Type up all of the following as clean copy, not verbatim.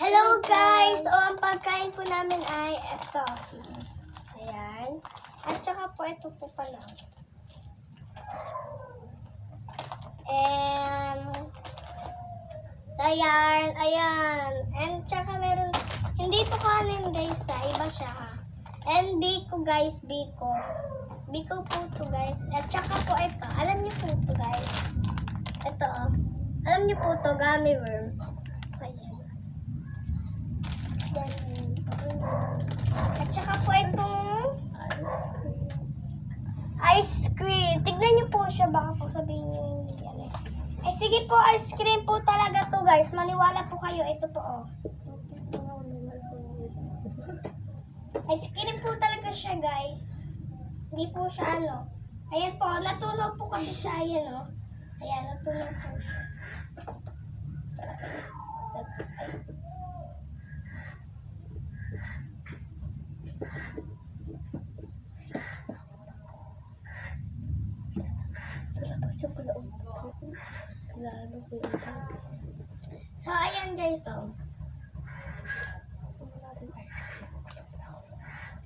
Hello guys! O, ang pagkain po namin ay ito. Ayan. At saka po ito po pala. And ayan. And tsaka meron, hindi po kanin guys ha, iba siya ha. And biko guys, biko. Biko po to guys. At tsaka po ito, alam niyo po to guys. Ito oh. Alam niyo po to, gummy worm. Ayan. At saka po itong ice cream. Tignan niyo po siya, baka po sabihin niyo hindi yan eh. Eh sige po, ice cream po talaga to guys. Maniwala po kayo, ito po oh. Ice cream po talaga siya guys. Hindi po siya ano. Ayan po, natunaw po kasi siya, ayan oh. Ayan, natunaw po siya. So, ayan guys, oh.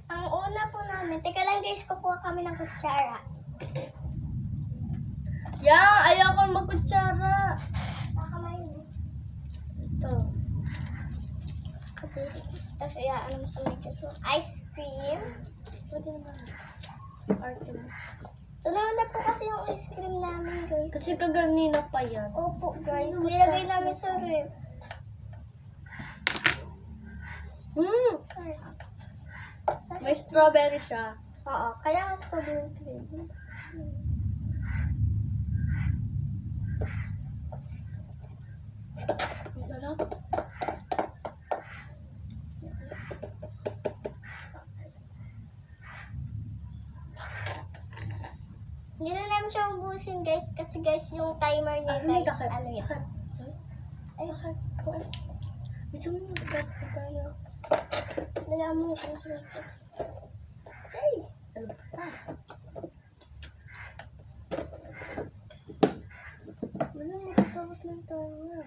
Ang una po namin, teka lang guys, kukuha kami ng kutsara. Ayaw ko magkutsara. Baka may Ito. tapos ano mo sa medyo. So, ice cream. Pwede naman. So, na po kasi yung ice cream namin guys. Kasi kaganina pa yan. Opo guys, nilagay namin sa ref. Sorry. May strawberry siya. Oo, kaya nga strawberry cream. Sarap. Hindi na namin siya ubusin guys, kasi guys yung timer niya guys, ano yan. Ay, Gusto mo mag-cut ka tayo? dala mo yung consultant. Ay! Ano ba? Wala makatapos ng tayo.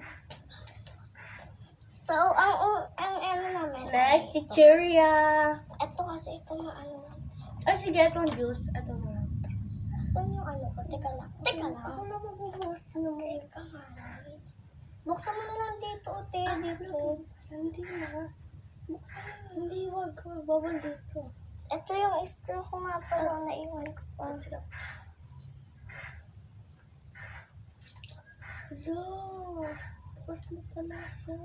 So, ang ano namin. Next, chicheria. Ito kasi itong ano. Sige, itong juice. Ito mo lang. Saan yung ano ko? Teka lang. Ako na magbubukas naman. Teka nga. Buksan mo na lang dito, te. Dito. Hindi na. Buksan mo. Hindi, wag ka. Bawal dito. Ito yung straw ko nga pala. Naiwan ko pa. Hello. Tapos mo pala siya.